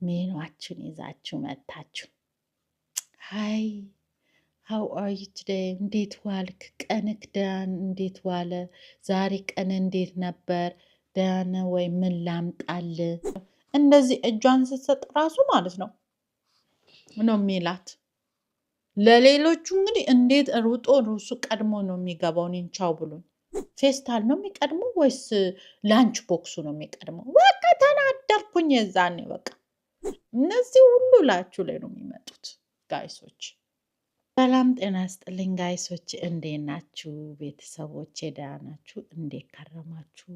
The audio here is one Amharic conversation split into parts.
ሜኗችሁን ይዛችሁ መታችሁ። ሃይ ሃው አር ዩ ቱዴይ? እንዴት ዋልክ? ቀንክ እንዴት ዋለ? ዛሬ ቀን እንዴት ነበር? ደህና ወይ? ምን ላምጣል? እንደዚህ እጇን ስትሰጥ ራሱ ማለት ነው የሚላት። ለሌሎቹ እንግዲህ እንዴት ሩጦ ሩሱ ቀድሞ ነው የሚገባው? እኔን ቻው ብሎኝ ፌስታል ነው የሚቀድመው ወይስ ላንች ቦክሱ ነው የሚቀድመው? በቃ ተናደርኩኝ የዛኔ። በቃ እነዚህ ሁሉ ላችሁ ላይ ነው የሚመጡት ጋይሶች። ሰላም ጤና ይስጥልኝ ጋይሶች፣ እንዴት ናችሁ? ቤተሰቦቼ ደህና ናችሁ? እንዴት ከረማችሁ?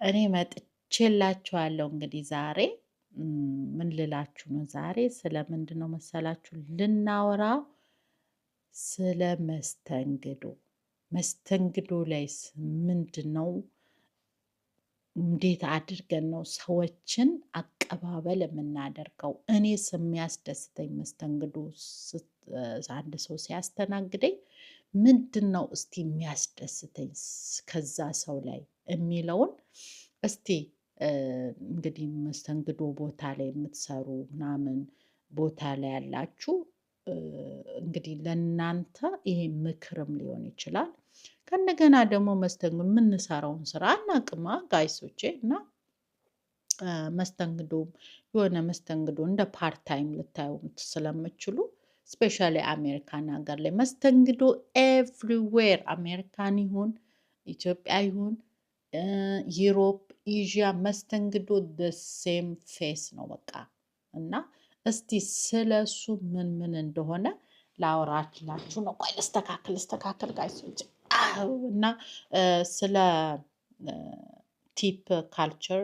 እኔ መጥቼላችኋለሁ። እንግዲህ ዛሬ ምን ልላችሁ ነው? ዛሬ ስለ ምንድን ነው መሰላችሁ ልናወራ? ስለ መስተንግዶ ላይስ ምንድን ነው? እንዴት አድርገን ነው ሰዎችን አቀባበል የምናደርገው? እኔስ የሚያስደስተኝ መስተንግዶ አንድ ሰው ሲያስተናግደኝ ምንድን ነው እስቲ የሚያስደስተኝ ከዛ ሰው ላይ የሚለውን እስቲ እንግዲህ መስተንግዶ ቦታ ላይ የምትሰሩ ምናምን ቦታ ላይ ያላችሁ እንግዲህ ለእናንተ ይሄ ምክርም ሊሆን ይችላል። ከእንደገና ደግሞ መስተንግዶ የምንሰራውን ስራ አናቅማ ጋይሶቼ እና መስተንግዶም የሆነ መስተንግዶ እንደ ፓርት ታይም ልታዩ ስለምችሉ ስፔሻሊ አሜሪካን ሀገር ላይ መስተንግዶ ኤቭሪዌር አሜሪካን ይሁን ኢትዮጵያ ይሁን ዩሮፕ፣ ኤዥያ መስተንግዶ ሴም ፌስ ነው በቃ። እና እስቲ ስለሱ ምን ምን እንደሆነ ላወራላችሁ ነው። ቆይ ልስተካከል ጋይሶች። እና ስለ ቲፕ ካልቸር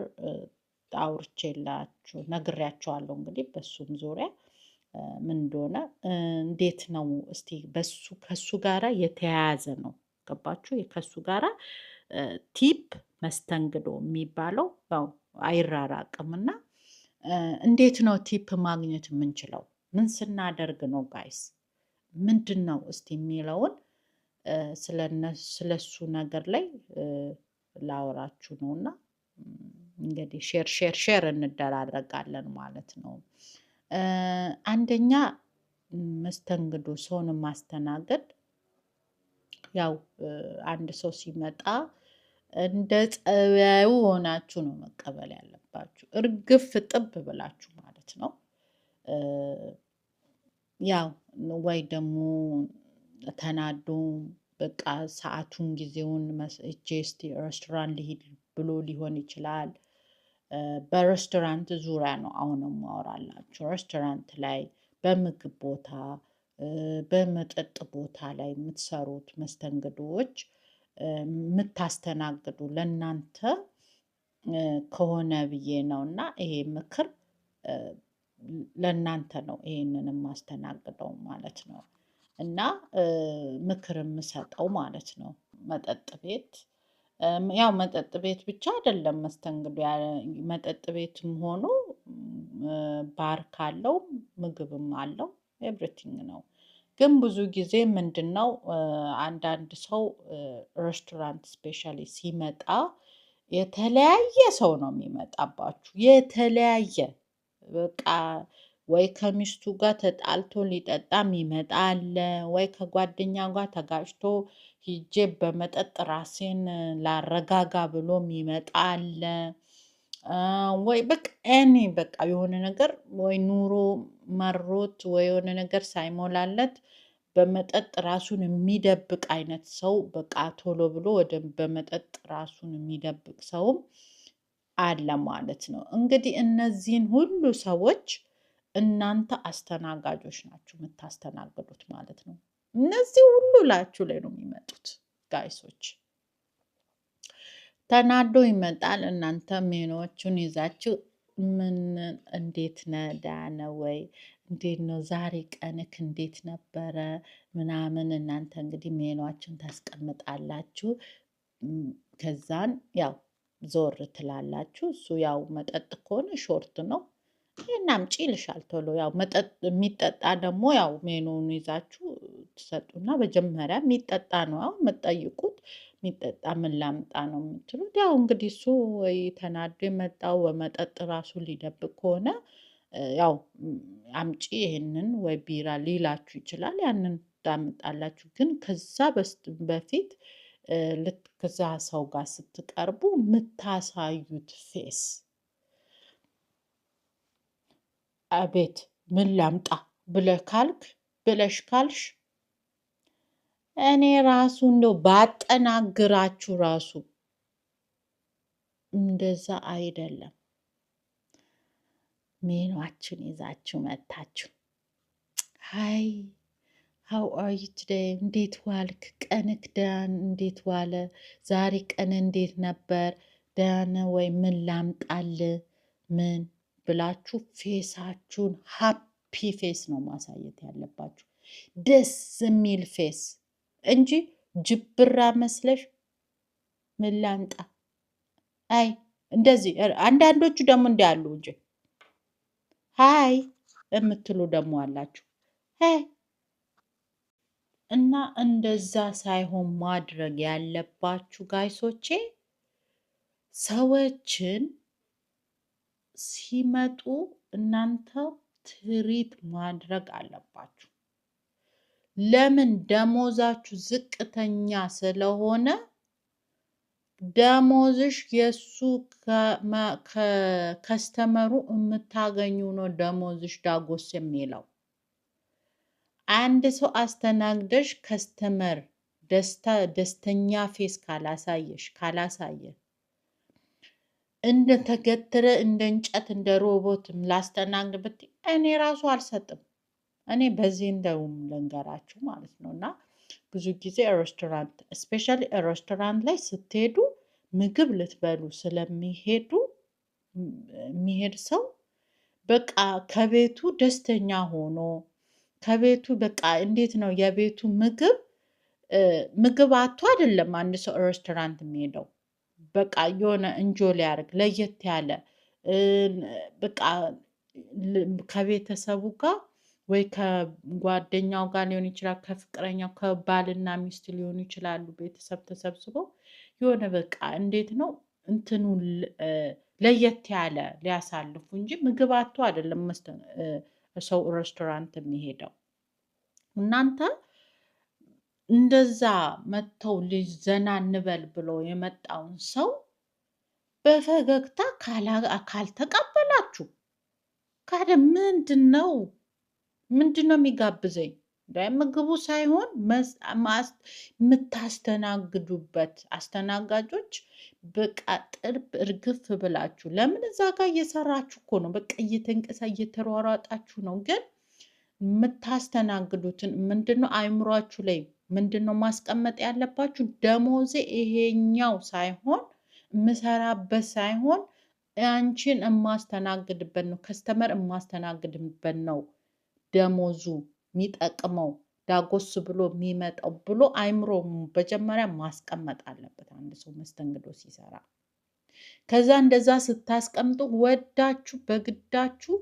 አውርቼላችሁ ነግሬያቸዋለሁ። እንግዲህ በሱም ዙሪያ ምን እንደሆነ እንዴት ነው እስቲ ከሱ ጋራ የተያያዘ ነው። ገባችሁ? ከሱ ጋራ ቲፕ መስተንግዶ የሚባለው ያው አይራራቅምና እንዴት ነው ቲፕ ማግኘት የምንችለው? ምን ስናደርግ ነው ጋይስ? ምንድን ነው እስቲ የሚለውን ስለሱ ነገር ላይ ላወራችሁ ነው። እና እንግዲህ ሼር እንደራረጋለን ማለት ነው። አንደኛ መስተንግዶ ሰውን ማስተናገድ ያው አንድ ሰው ሲመጣ እንደ ጸባዩ ሆናችሁ ነው መቀበል ያለባችሁ። እርግፍ ጥብ ብላችሁ ማለት ነው። ያው ወይ ደግሞ ተናዶ በቃ ሰዓቱን ጊዜውን እጄ እስቲ ሬስቶራንት ሊሄድ ብሎ ሊሆን ይችላል። በሬስቶራንት ዙሪያ ነው አሁን ማወራላችሁ። ሬስቶራንት ላይ፣ በምግብ ቦታ፣ በመጠጥ ቦታ ላይ የምትሰሩት መስተንግዶዎች የምታስተናግዱ ለእናንተ ከሆነ ብዬ ነው። እና ይሄ ምክር ለእናንተ ነው ይሄንን የማስተናግደው ማለት ነው። እና ምክር የምሰጠው ማለት ነው። መጠጥ ቤት ያው መጠጥ ቤት ብቻ አይደለም መስተንግዶ፣ መጠጥ ቤትም ሆኖ ባር ካለው ምግብም አለው ኤቭሪቲንግ ነው። ግን ብዙ ጊዜ ምንድን ነው አንዳንድ ሰው ሬስቶራንት ስፔሻሊ ሲመጣ የተለያየ ሰው ነው የሚመጣባችሁ። የተለያየ በቃ ወይ ከሚስቱ ጋር ተጣልቶ ሊጠጣም ይመጣል፣ ወይ ከጓደኛ ጋር ተጋጭቶ ሂጄ በመጠጥ ራሴን ላረጋጋ ብሎም ይመጣል። ወይ በቃ በቃ የሆነ ነገር ወይ ኑሮ መሮት ወይ የሆነ ነገር ሳይሞላለት በመጠጥ ራሱን የሚደብቅ አይነት ሰው በቃ ቶሎ ብሎ በመጠጥ ራሱን የሚደብቅ ሰውም አለ ማለት ነው። እንግዲህ እነዚህን ሁሉ ሰዎች እናንተ አስተናጋጆች ናችሁ የምታስተናግዱት ማለት ነው። እነዚህ ሁሉ ላችሁ ላይ ነው የሚመጡት ጋይሶች። ተናዶ ይመጣል። እናንተ ሜኖቹን ይዛችሁ ምን እንዴት ነህ? ደህና ነህ ወይ? እንዴት ነው ዛሬ ቀንክ እንዴት ነበረ? ምናምን እናንተ እንግዲህ ሜኗችን ታስቀምጣላችሁ። ከዛን ያው ዞር ትላላችሁ። እሱ ያው መጠጥ ከሆነ ሾርት ነው ይሄን አምጪ ይልሻል ቶሎ። ያው መጠጥ የሚጠጣ ደግሞ ያው ሜኑን ይዛችሁ ትሰጡና መጀመሪያ የሚጠጣ ነው አሁን የምትጠይቁት። የሚጠጣ ምን ላምጣ ነው የምትሉት። ያው እንግዲህ እሱ ወይ ተናዶ የመጣው በመጠጥ ራሱን ሊደብቅ ከሆነ ያው አምጪ ይሄንን ወይ ቢራ ሊላችሁ ይችላል። ያንን ታመጣላችሁ። ግን ከዛ በፊት ልክ ከዛ ሰው ጋር ስትቀርቡ የምታሳዩት ፌስ አቤት ምን ላምጣ ብለሽ ካልሽ እኔ ራሱ እንደው ባጠናግራችሁ ራሱ እንደዛ አይደለም። ሜኗችን ይዛችሁ መታችሁ ሃይ ሃው አር ዩ ቱዴይ፣ እንዴት ዋልክ? ቀንክ እንዴት ዋለ? ዛሬ ቀን እንዴት ነበር? ደህና ወይ? ምን ላምጣል? ምን ብላችሁ ፌሳችሁን ሃፒ ፌስ ነው ማሳየት ያለባችሁ። ደስ የሚል ፌስ እንጂ ጅብራ መስለሽ ምን ላምጣ። አይ እንደዚህ አንዳንዶቹ ደግሞ እንዲያሉ እንጂ ሃይ የምትሉ ደግሞ አላችሁ። እና እንደዛ ሳይሆን ማድረግ ያለባችሁ ጋይሶቼ፣ ሰዎችን ሲመጡ እናንተ ትሪት ማድረግ አለባችሁ። ለምን? ደሞዛችሁ ዝቅተኛ ስለሆነ ደሞዝሽ የእሱ ከከስተመሩ የምታገኙ ነው ደሞዝሽ ዳጎስ የሚለው። አንድ ሰው አስተናግደሽ ከስተመር ደስተኛ ፌስ ካላሳየ እንደ ተገትረ እንደ እንጨት እንደ ሮቦት ላስተናግድ ብትይ እኔ ራሱ አልሰጥም። እኔ በዚህ እንደውም ልንገራችሁ ማለት ነው። እና ብዙ ጊዜ ሬስቶራንት እስፔሻሊ ሬስቶራንት ላይ ስትሄዱ ምግብ ልትበሉ የሚሄድ ሰው በቃ ከቤቱ ደስተኛ ሆኖ ከቤቱ በቃ እንዴት ነው የቤቱ ምግብ አቶ አይደለም አንድ ሰው ሬስቶራንት የሚሄደው። በቃ የሆነ እንጆ ሊያደርግ ለየት ያለ በቃ ከቤተሰቡ ጋር ወይ ከጓደኛው ጋር ሊሆን ይችላል፣ ከፍቅረኛው ከባልና ሚስት ሊሆኑ ይችላሉ። ቤተሰብ ተሰብስበው የሆነ በቃ እንዴት ነው እንትኑ ለየት ያለ ሊያሳልፉ እንጂ ምግብ አቶ አይደለም ሰው ሬስቶራንት የሚሄደው። እናንተ እንደዛ መጥተው ልጅ ዘና እንበል ብሎ የመጣውን ሰው በፈገግታ ካልተቀበላችሁ ካደ ምንድን ነው የሚጋብዘኝ? ምግቡ ሳይሆን የምታስተናግዱበት አስተናጋጆች በቃ ጥርብ እርግፍ ብላችሁ። ለምን? እዛ ጋር እየሰራችሁ እኮ ነው። በቃ እየተሯሯጣችሁ ነው። ግን የምታስተናግዱትን ምንድነው አይምሯችሁ ላይ ምንድነው ማስቀመጥ ያለባችሁ? ደሞዜ ይሄኛው ሳይሆን የምሰራበት ሳይሆን አንቺን የማስተናግድበት ነው፣ ከስተመር የማስተናግድበት ነው ደሞዙ የሚጠቅመው ዳጎስ ብሎ የሚመጣው ብሎ አይምሮ መጀመሪያ ማስቀመጥ አለበት አንድ ሰው መስተንግዶ ሲሰራ። ከዛ እንደዛ ስታስቀምጡ ወዳችሁ በግዳችሁ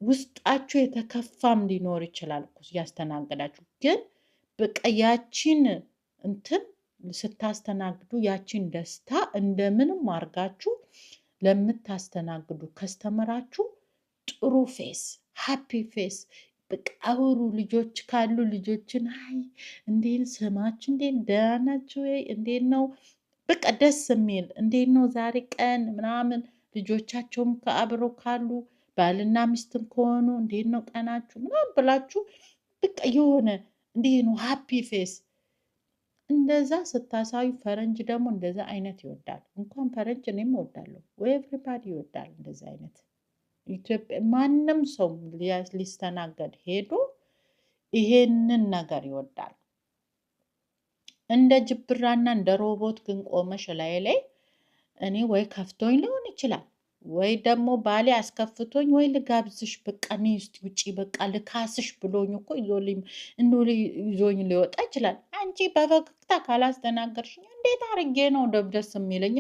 ውስጣችሁ የተከፋም ሊኖር ይችላል እኮ ያስተናገዳችሁ። ግን በቃ ያቺን እንትን ስታስተናግዱ ያቺን ደስታ እንደምንም አድርጋችሁ ለምታስተናግዱ ከስተመራችሁ ጥሩ ፌስ ሃፒ ፌስ በቃ አውሩ። ልጆች ካሉ ልጆችን አይ እንዴት ስማችሁ እንዴት ደህና ናችሁ ወይ እንዴት ነው በቃ ደስ የሚል እንዴት ነው ዛሬ ቀን ምናምን። ልጆቻቸውም ከአብረው ካሉ ባልና ሚስትም ከሆኑ እንዴት ነው ቀናችሁ ምናምን ብላችሁ በቃ የሆነ እንዴት ነው ሃፒ ፌስ እንደዛ ስታሳዩ። ፈረንጅ ደግሞ እንደዛ አይነት ይወዳል። እንኳን ፈረንጅ እኔም እወዳለሁ፣ ወይ ኤቭሪባዲ ይወዳል እንደዛ አይነት። ኢትዮጵያ ማንም ሰው ሊስተናገድ ሄዶ ይሄንን ነገር ይወዳል። እንደ ጅብራና እንደ ሮቦት ግን ቆመሽ ላይ እኔ ወይ ከፍቶኝ ሊሆን ይችላል ወይ ደግሞ ባሌ አስከፍቶኝ ወይ ልጋብዝሽ በቃ እኔ እስቲ ውጪ በቃ ልካስሽ ብሎኝ እኮ ይዞኝ ሊወጣ ይችላል። አንቺ በፈገግታ ካላስተናገርሽኝ እንዴት አድርጌ ነው ደስ የሚለኝ?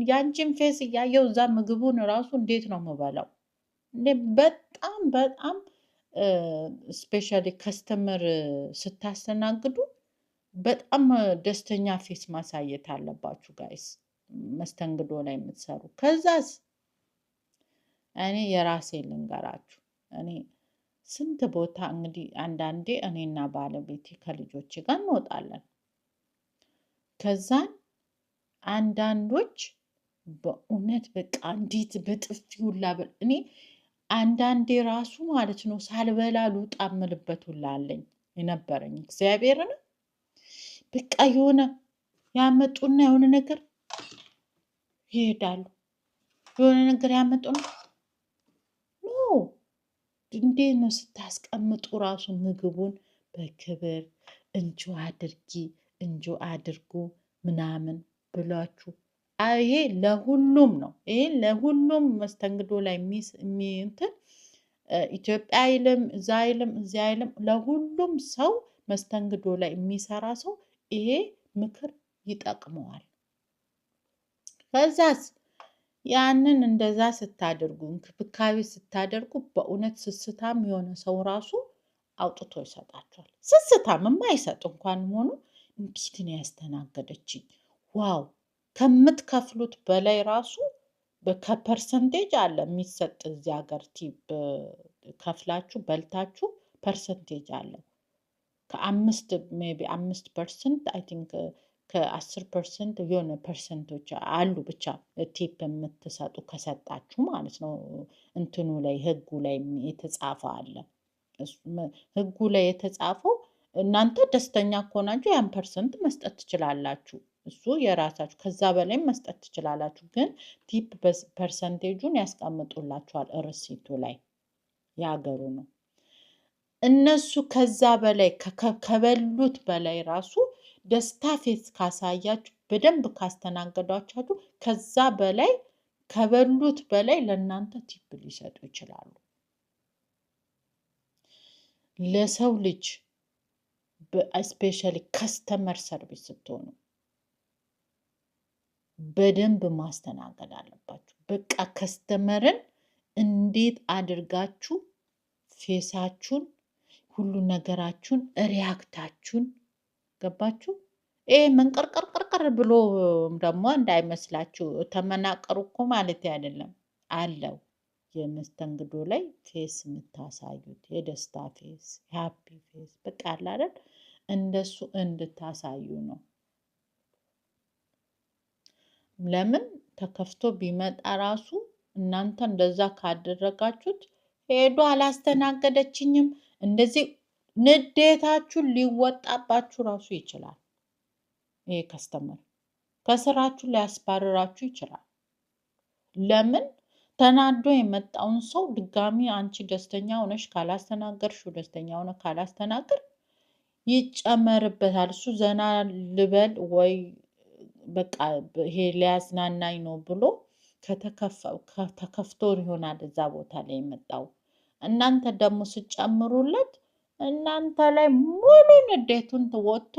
የአንቺን ፌስ እያየው እዛ ምግቡን ራሱ እንዴት ነው የምበላው? በጣም በጣም ስፔሻሊ ከስተመር ስታስተናግዱ በጣም ደስተኛ ፌስ ማሳየት አለባችሁ ጋይስ፣ መስተንግዶ ላይ የምትሰሩ። ከዛስ እኔ የራሴ ልንገራችሁ። እኔ ስንት ቦታ እንግዲህ አንዳንዴ እኔና ባለቤቴ ከልጆች ጋር እንወጣለን። ከዛን አንዳንዶች በእውነት በቃ እንዴት በጥፊ ሁላ እኔ አንዳንዴ ራሱ ማለት ነው ሳልበላ ልውጣ እምልበት ሁላ አለኝ የነበረኝ እግዚአብሔርን በቃ የሆነ ያመጡና የሆነ ነገር ይሄዳሉ። የሆነ ነገር ያመጡና ኖ እንዴት ነው ስታስቀምጡ ራሱ ምግቡን በክብር እንጆ አድርጊ እንጆ አድርጉ ምናምን ብሏችሁ ይሄ ለሁሉም ነው። ይሄ ለሁሉም መስተንግዶ ላይ እንትን ኢትዮጵያ አይልም እዛ አይልም እዚያ አይልም። ለሁሉም ሰው መስተንግዶ ላይ የሚሰራ ሰው ይሄ ምክር ይጠቅመዋል። ከዛስ ያንን እንደዛ ስታደርጉ እንክብካቤ ስታደርጉ በእውነት ስስታም የሆነ ሰው ራሱ አውጥቶ ይሰጣቸዋል። ስስታም የማይሰጥ እንኳን ሆኖ እንዴት ነው ያስተናገደችኝ ዋው ከምትከፍሉት በላይ ራሱ ከፐርሰንቴጅ አለ የሚሰጥ እዚህ ሀገር ቲፕ ከፍላችሁ በልታችሁ ፐርሰንቴጅ አለው። ከ5 ሜይ ቢ 5% አይ ቲንክ ከ10% የሆነ ፐርሰንቶች አሉ ብቻ ቲፕ የምትሰጡ ከሰጣችሁ ማለት ነው። እንትኑ ላይ ህጉ ላይ የተጻፈ አለ። ህጉ ላይ የተጻፈው እናንተ ደስተኛ ከሆናችሁ ያን ፐርሰንት መስጠት ትችላላችሁ። እሱ የራሳችሁ ከዛ በላይም መስጠት ትችላላችሁ። ግን ቲፕ ፐርሰንቴጁን ያስቀምጡላችኋል ርሲቱ ላይ የሀገሩ ነው። እነሱ ከዛ በላይ ከበሉት በላይ ራሱ ደስታ ፌስ ካሳያችሁ በደንብ ካስተናገዷቻችሁ ከዛ በላይ ከበሉት በላይ ለእናንተ ቲፕ ሊሰጡ ይችላሉ። ለሰው ልጅ በስፔሻሊ ከስተመር ሰርቪስ ስትሆኑ በደንብ ማስተናገድ አለባችሁ። በቃ ከስተመርን እንዴት አድርጋችሁ ፌሳችሁን ሁሉ ነገራችሁን ሪያክታችሁን ገባችሁ? መንቀርቀርቀርቀር ብሎ ደግሞ እንዳይመስላችሁ ተመናቀሩ እኮ ማለት አይደለም። አለው የመስተንግዶ ላይ ፌስ የምታሳዩት የደስታ ፌስ፣ የሃፒ ፌስ በቃ አለ አይደል? እንደሱ እንድታሳዩ ነው። ለምን ተከፍቶ ቢመጣ ራሱ እናንተ እንደዛ ካደረጋችሁት ሄዶ አላስተናገደችኝም እንደዚህ ንዴታችሁን ሊወጣባችሁ ራሱ ይችላል። ይሄ ከስተመር ከስራችሁ ሊያስባርራችሁ ይችላል። ለምን ተናዶ የመጣውን ሰው ድጋሚ አንቺ ደስተኛ ሆነሽ ካላስተናገርሽው ደስተኛ ሆነ ካላስተናገር ይጨመርበታል። እሱ ዘና ልበል ወይ በቃ ይሄ ሊያዝናናኝ ነው ብሎ ተከፍቶ ይሆናል እዛ ቦታ ላይ የመጣው። እናንተ ደግሞ ስጨምሩለት እናንተ ላይ ሙሉ ንዴቱን ወጥቶ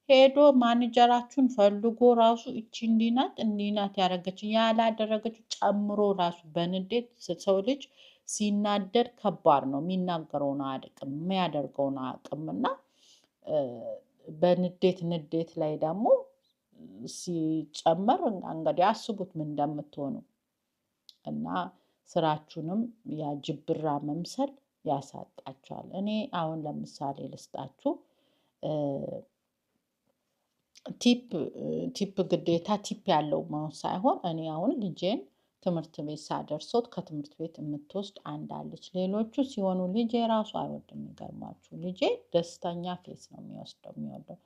ሄዶ ማኔጀራችሁን ፈልጎ ራሱ እቺ እንዲናት ያደረገችው ያላደረገችው ጨምሮ ራሱ በንዴት ሰው ልጅ ሲናደድ ከባድ ነው። የሚናገረውን አያውቅም፣ የሚያደርገውን አያውቅም። እና በንዴት ላይ ደግሞ ሲጨመር እንግዲህ አስቡት ምን እንደምትሆኑ እና ስራችሁንም ያ ጅብራ መምሰል ያሳጣችኋል። እኔ አሁን ለምሳሌ ልስጣችሁ። ቲፕ ግዴታ ቲፕ ያለው መሆን ሳይሆን እኔ አሁን ልጄን ትምህርት ቤት ሳደርሶት ከትምህርት ቤት የምትወስድ አንድ አለች። ሌሎቹ ሲሆኑ ልጄ ራሱ አይወድም። የሚገርማችሁ ልጄ ደስተኛ ፌስ ነው የሚወደው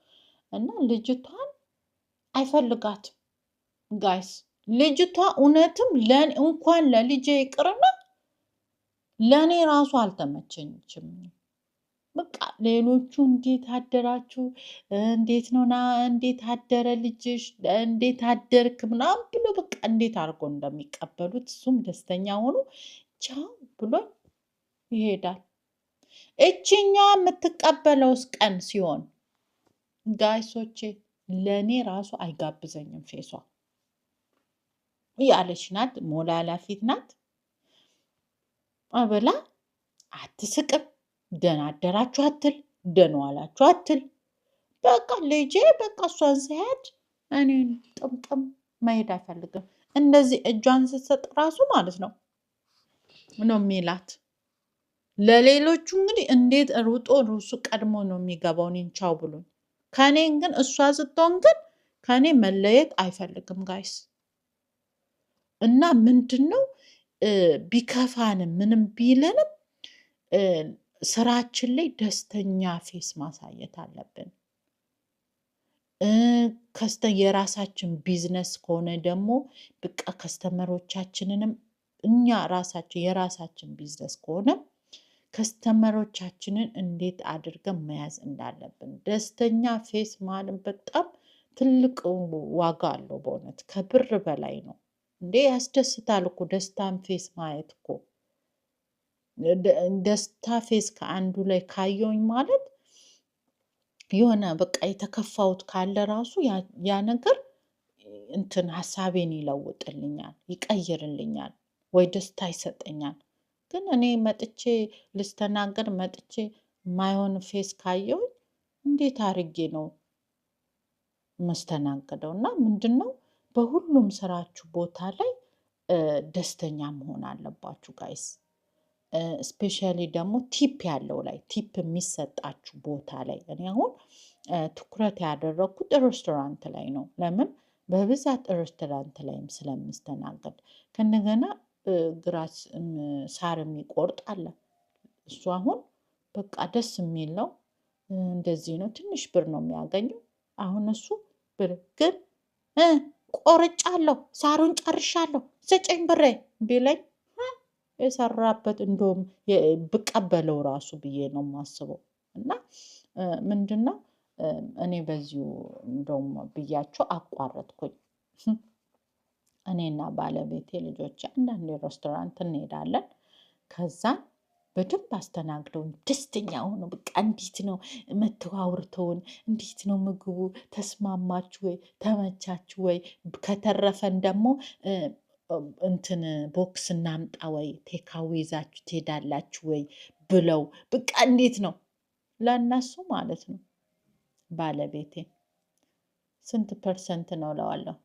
እና ልጅቷን አይፈልጋትም ጋይስ። ልጅቷ እውነትም እንኳን ለልጄ ይቅርና ለእኔ ራሱ አልተመቸኝችም። በቃ ሌሎቹ እንዴት አደራችሁ፣ እንዴት ነውና፣ እንዴት አደረ ልጅሽ፣ እንዴት አደርክ ምናምን ብሎ በቃ እንዴት አድርጎ እንደሚቀበሉት እሱም ደስተኛ ሆኖ ቻው ብሎ ይሄዳል። እችኛ የምትቀበለውስ ቀን ሲሆን ጋይሶቼ ለእኔ ራሱ አይጋብዘኝም። ፌሷ ያለች ናት፣ ሞላላ ፊት ናት። አበላ አትስቅም፣ ደህና አደራችሁ አትል፣ ደህና ዋላችሁ አትል። በቃ ልጄ በቃ እሷን ሲሄድ እኔን ጥምጥም መሄድ አይፈልግም። እንደዚህ እጇን ስትሰጥ ራሱ ማለት ነው ነው የሚላት። ለሌሎቹ እንግዲህ እንዴት ሩጦ እሱ ቀድሞ ነው የሚገባው እኔን ቻው ብሎኝ። ከኔን ግን እሷ ስትሆን ግን ከኔ መለየት አይፈልግም ጋይስ። እና ምንድን ነው ቢከፋንም ምንም ቢለንም ስራችን ላይ ደስተኛ ፌስ ማሳየት አለብን። የራሳችን ቢዝነስ ከሆነ ደግሞ በቃ ከስተመሮቻችንንም እኛ ራሳችን የራሳችን ቢዝነስ ከሆነ ከስተመሮቻችንን እንዴት አድርገን መያዝ እንዳለብን ደስተኛ ፌስ ማለት በጣም ትልቅ ዋጋ አለው። በእውነት ከብር በላይ ነው እንዴ! ያስደስታል እኮ ደስታን ፌስ ማየት እኮ። ደስታ ፌስ ከአንዱ ላይ ካየውኝ ማለት የሆነ በቃ የተከፋውት ካለ ራሱ ያ ነገር እንትን ሀሳቤን ይለውጥልኛል፣ ይቀይርልኛል፣ ወይ ደስታ ይሰጠኛል። ግን እኔ መጥቼ ልስተናገድ መጥቼ ማይሆን ፌስ ካየውኝ እንዴት አርጌ ነው መስተናገደው? እና ምንድን ነው በሁሉም ስራችሁ ቦታ ላይ ደስተኛ መሆን አለባችሁ ጋይስ። ስፔሻሊ ደግሞ ቲፕ ያለው ላይ ቲፕ የሚሰጣችሁ ቦታ ላይ እኔ አሁን ትኩረት ያደረግኩት ሬስቶራንት ላይ ነው። ለምን በብዛት ሬስቶራንት ላይም ስለምስተናገድ ከእንደገና ግራስ ሳር የሚቆርጥ አለ። እሱ አሁን በቃ ደስ የሚል ነው። እንደዚህ ነው፣ ትንሽ ብር ነው የሚያገኘው። አሁን እሱ ብር ግን ቆርጫለሁ፣ ሳሩን ጨርሻለሁ፣ ስጭኝ ብሬ ቢለኝ የሰራበት እንደውም ብቀበለው ራሱ ብዬ ነው የማስበው። እና ምንድን ነው እኔ በዚሁ እንደውም ብያቸው አቋረጥኩኝ። እኔና ባለቤቴ ልጆች አንዳንድ ሬስቶራንት እንሄዳለን። ከዛን በደንብ አስተናግደውን ደስተኛ ሆኖ በቃ እንዴት ነው መተው አውርተውን እንዴት ነው ምግቡ ተስማማችሁ ወይ ተመቻችሁ ወይ ከተረፈን ደግሞ እንትን ቦክስ እናምጣ ወይ ቴካዌ ይዛችሁ ትሄዳላችሁ ወይ ብለው በቃ እንዴት ነው ለእነሱ ማለት ነው። ባለቤቴ ስንት ፐርሰንት ነው እለዋለሁ።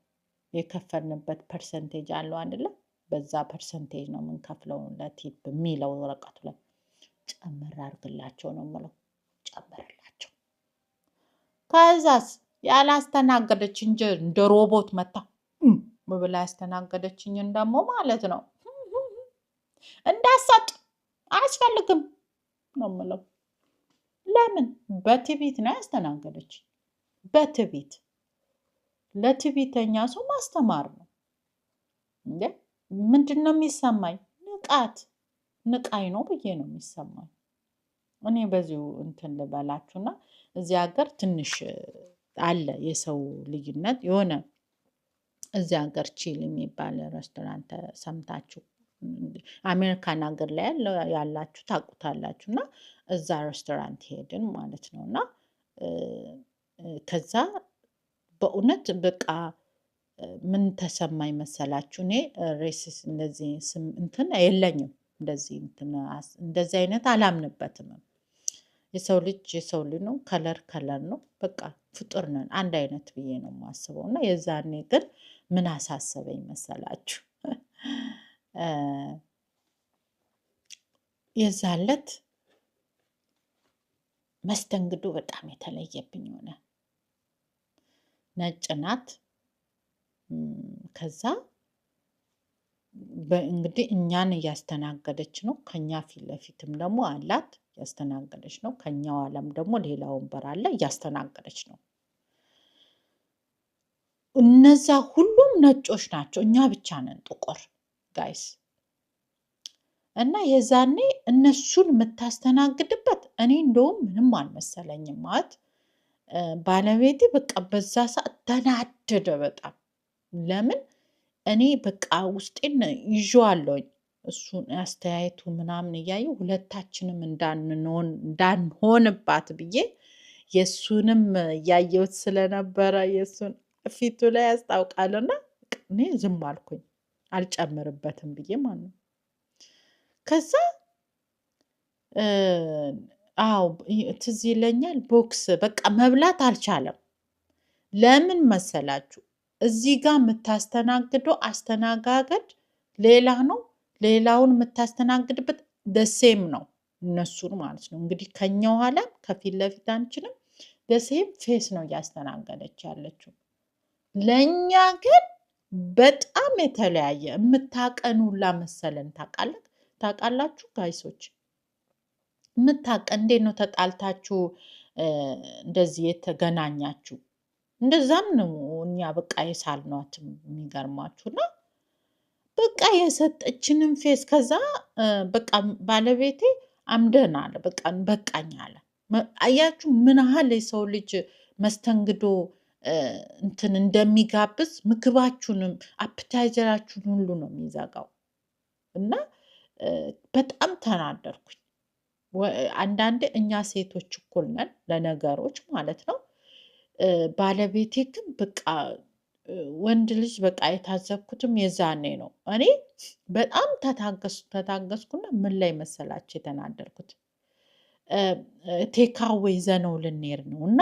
የከፈልንበት ፐርሰንቴጅ አለው አይደለም? በዛ ፐርሰንቴጅ ነው የምንከፍለው ለቲፕ የሚለው ወረቀቱ ላይ ጨምር አድርግላቸው ነው የምለው። ጨምርላቸው። ከዛስ ያላስተናገደች እንጂ እንደ ሮቦት መታ ብላ ያስተናገደችኝን ደግሞ ማለት ነው እንዳሰጥ አያስፈልግም ነው የምለው። ለምን በትዕቢት ነው ያስተናገደች። በትዕቢት ለትዕቢተኛ ሰው ማስተማር ነው እንዴ? ምንድን ነው የሚሰማኝ? ንቃይ ነው ብዬ ነው የሚሰማኝ። እኔ በዚሁ እንትን ልበላችሁና እዚህ ሀገር ትንሽ አለ የሰው ልዩነት። የሆነ እዚህ ሀገር ቺል የሚባል ሬስቶራንት ሰምታችሁ አሜሪካን ሀገር ላይ ያላችሁ ታውቁታላችሁ። እና እዛ ሬስቶራንት ሄድን ማለት ነው። እና ከዛ በእውነት በቃ ምን ተሰማኝ መሰላችሁ? እኔ ሬሲስ እንደዚህ እንትን የለኝም፣ እንደዚህ አይነት አላምንበትም። የሰው ልጅ ነው፣ ከለር ነው። በቃ ፍጡር ነን፣ አንድ አይነት ብዬ ነው የማስበው። እና የዛኔ ግን ምን አሳሰበኝ መሰላችሁ? የዛለት መስተንግዶ በጣም የተለየብኝ ሆነ። ነጭ ናት። ከዛ እንግዲህ እኛን እያስተናገደች ነው። ከኛ ፊት ለፊትም ደግሞ አላት እያስተናገደች ነው። ከኛ ኋላም ደግሞ ሌላ ወንበር አለ እያስተናገደች ነው። እነዛ ሁሉም ነጮች ናቸው፣ እኛ ብቻ ነን ጥቁር ጋይስ። እና የዛኔ እነሱን የምታስተናግድበት እኔ እንደውም ምንም አልመሰለኝም። ማለት ባለቤቴ በቃ በዛ ሰዓት ተናደደ በጣም። ለምን እኔ በቃ ውስጤን ይዤዋለሁኝ እሱን አስተያየቱ ምናምን እያየ ሁለታችንም እንዳንሆንባት ብዬ የእሱንም እያየሁት ስለነበረ የእሱን ፊቱ ላይ ያስታውቃልና እኔ ዝም አልኩኝ፣ አልጨምርበትም ብዬ ማለት ነው። ከዛ አዎ ትዝ ይለኛል ቦክስ በቃ መብላት አልቻለም። ለምን መሰላችሁ? እዚህ ጋር የምታስተናግደው አስተናጋገድ ሌላ ነው፣ ሌላውን የምታስተናግድበት ደሴም ነው እነሱን ማለት ነው። እንግዲህ ከኛ ኋላ ከፊት ለፊት አንችንም ደሴም ፌስ ነው እያስተናገደች ያለችው። ለእኛ ግን በጣም የተለያየ የምታቀኑላ መሰለን። ታውቃላችሁ ጋይሶች እንዴት ነው ተጣልታችሁ እንደዚህ የተገናኛችሁ? እንደዛም ነው እኛ በቃ የሳልኗት የሚገርማችሁ እና በቃ የሰጠችንም ፌስ ከዛ በቃ ባለቤቴ አምደን አለ በቃ በቃኝ አለ። አያችሁ ምን ያህል የሰው ልጅ መስተንግዶ እንትን እንደሚጋብዝ ምግባችሁንም አፕታይዘራችሁን ሁሉ ነው የሚዘጋው። እና በጣም ተናደርኩኝ። አንዳንዴ እኛ ሴቶች እኩል ነን ለነገሮች ማለት ነው። ባለቤቴ ግን በቃ ወንድ ልጅ በቃ የታዘብኩትም የዛኔ ነው። እኔ በጣም ተታገስኩና ምን ላይ መሰላችሁ የተናደርኩት? ቴካዌ ይዘነው ልንሄድ ነው እና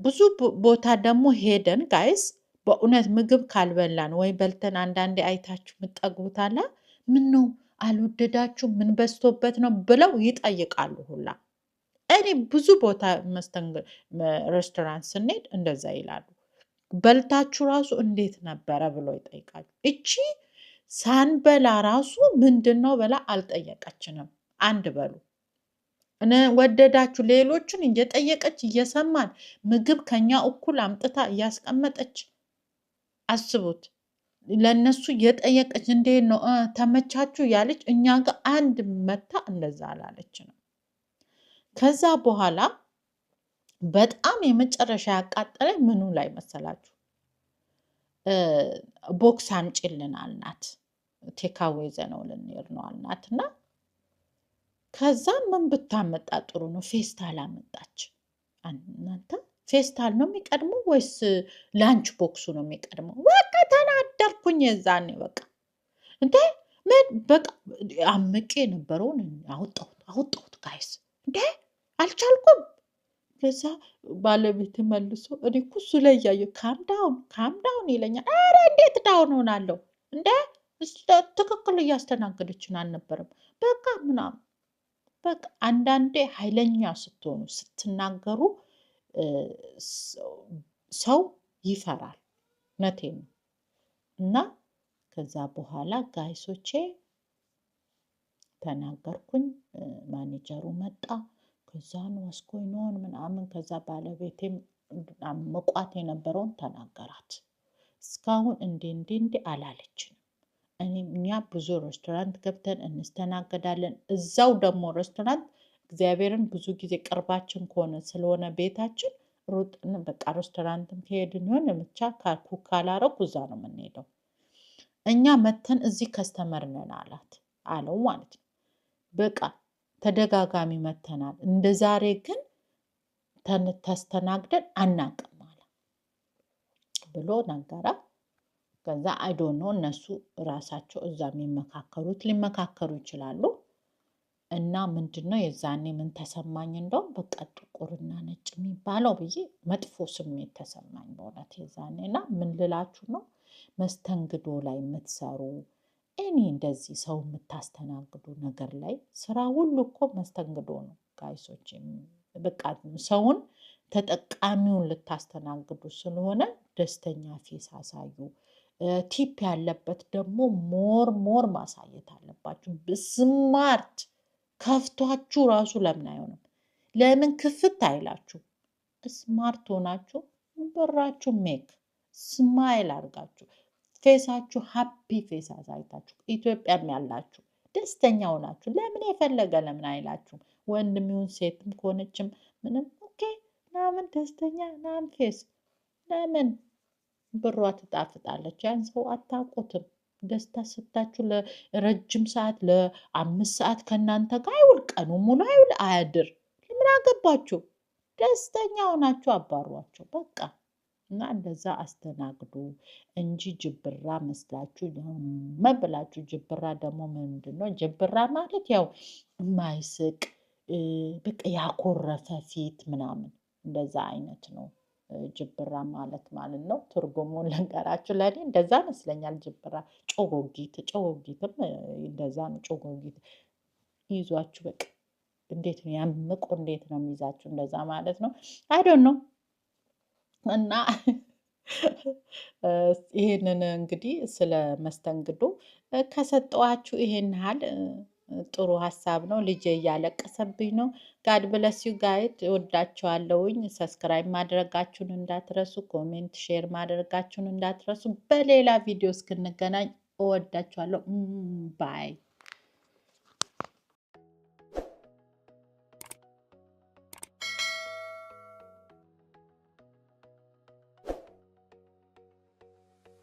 ብዙ ቦታ ደግሞ ሄደን ጋይስ በእውነት ምግብ ካልበላን ወይ በልተን አንዳንዴ አይታችሁ የምትጠግቡት አለ ምን ነው አልወደዳችሁ ምን በዝቶበት ነው ብለው ይጠይቃሉ ሁላ። እኔ ብዙ ቦታ ሬስቶራንት ስንሄድ እንደዛ ይላሉ። በልታችሁ ራሱ እንዴት ነበረ ብሎ ይጠይቃሉ። እቺ ሳንበላ ራሱ ምንድን ነው ብላ አልጠየቀችንም። አንድ በሉ ወደዳችሁ ሌሎችን እየጠየቀች እየሰማን ምግብ ከኛ እኩል አምጥታ እያስቀመጠች አስቡት። ለእነሱ እየጠየቀች እንዴት ነው ተመቻችሁ ያለች እኛ ጋር አንድ መታ እንደዛ አላለችንም። ከዛ በኋላ በጣም የመጨረሻ ያቃጠለኝ ምኑ ላይ መሰላችሁ? ቦክስ አምጪልን አልናት። ቴካዌ ይዘነው ልንሄድ ነው አልናት እና ከዛ ምን ብታመጣ ጥሩ ነው? ፌስታል አመጣች። እናንተ ፌስታል ነው የሚቀድመው ወይስ ላንች ቦክሱ ነው የሚቀድመው? በቃ ተናደርኩኝ የዛኔ በቃ እንዴ ምን በቃ አምቄ የነበረውን አወጣሁት ጋይስ እንዴ አልቻልኩም። ከዛ ባለቤት መልሶ እኔ እኮ እሱ ላይ እያየሁ ካምዳውን ይለኛል። ኧረ እንዴት ዳውን ሆናለሁ እንዴ ትክክል እያስተናገደችን አልነበረም በቃ ምናምን። በቃ አንዳንዴ ኃይለኛ ስትሆኑ ስትናገሩ ሰው ይፈራል። እውነቴን ነው። እና ከዛ በኋላ ጋይሶቼ ተናገርኩኝ። ማኔጀሩ መጣ። ከዛን ወስኮይኖን ምናምን ከዛ ባለቤቴም መቋት የነበረውን ተናገራት። እስካሁን እንዴ አላለችንም። እኛ ብዙ ሬስቶራንት ገብተን እንስተናገዳለን። እዛው ደግሞ ሬስቶራንት እግዚአብሔርን ብዙ ጊዜ ቅርባችን ከሆነ ስለሆነ ቤታችን ሩጥን በቃ ሬስቶራንትም ከሄድን ይሆን ብቻ ኩክ ካላረኩ እዛ ነው የምንሄደው። እኛ መተን እዚህ ከስተመር ነን አለው ማለት ነው። በቃ ተደጋጋሚ መተናል። እንደ ዛሬ ግን ተስተናግደን አናቅም አለ ብሎ ነገራ። ከዛ አይዶኖ እነሱ ራሳቸው እዛ የሚመካከሩት ሊመካከሩ ይችላሉ። እና ምንድነው የዛኔ ምን ተሰማኝ? እንደውም በቃ ጥቁርና ነጭ የሚባለው ብዬ መጥፎ ስሜት ተሰማኝ በእውነት የዛኔ። እና ምን ልላችሁ ነው መስተንግዶ ላይ የምትሰሩ እኔ እንደዚህ ሰው የምታስተናግዱ ነገር ላይ ስራ ሁሉ እኮ መስተንግዶ ነው ጋይሶች። በቃ ሰውን ተጠቃሚውን ልታስተናግዱ ስለሆነ ደስተኛ ፌስ አሳዩ። ቲፕ ያለበት ደግሞ ሞር ማሳየት አለባችሁ። ስማርት ከፍቷችሁ ራሱ ለምን አይሆንም? ለምን ክፍት አይላችሁ? ስማርት ሆናችሁ ብራችሁ ሜክ ስማይል አድርጋችሁ ፌሳችሁ ሀፒ ፌስ አሳይታችሁ ኢትዮጵያም ያላችሁ ደስተኛ ሆናችሁ ለምን የፈለገ ለምን አይላችሁም? ወንድም ይሁን ሴትም ከሆነችም ምንም ኦኬ ምናምን ደስተኛ ምናምን ፌስ ለምን ብሯ ትጣፍጣለች። ያን ሰው አታውቁትም። ደስታ ስታችሁ ለረጅም ሰዓት ለ5 ሰዓት ከእናንተ ጋር አይውል፣ ቀኑ ሙሉ አይውል፣ አያድር። ምን አገባችሁ? ደስተኛ ሆናችሁ አባሯቸው በቃ። እና እንደዛ አስተናግዱ እንጂ ጅብራ መስላችሁ መብላችሁ። ጅብራ ደግሞ ምንድን ነው? ጅብራ ማለት ያው የማይስቅ በቃ ያኮረፈ ፊት ምናምን እንደዛ አይነት ነው። ጅብራ ማለት ነው። ትርጉሙን ልንገራችሁ። ለእኔ እንደዛ ይመስለኛል። ጅብራ ጮጎጊትም እንደዛ ነው። ጮጎጊት ይዟችሁ በቃ እንዴት ነው ያምቆ፣ እንዴት ነው የሚይዛችሁ? እንደዛ ማለት ነው። አይዶን ነው እና ይሄንን እንግዲህ ስለ መስተንግዶ ከሰጠዋችሁ ይሄን ያህል ጥሩ ሀሳብ ነው። ልጄ እያለቀሰብኝ ነው። ጋድ ብለስ ዩ ጋይድ እወዳችኋለሁኝ። ሰብስክራይብ ማድረጋችሁን እንዳትረሱ፣ ኮሜንት ሼር ማድረጋችሁን እንዳትረሱ። በሌላ ቪዲዮ እስክንገናኝ እወዳችኋለሁ። ባይ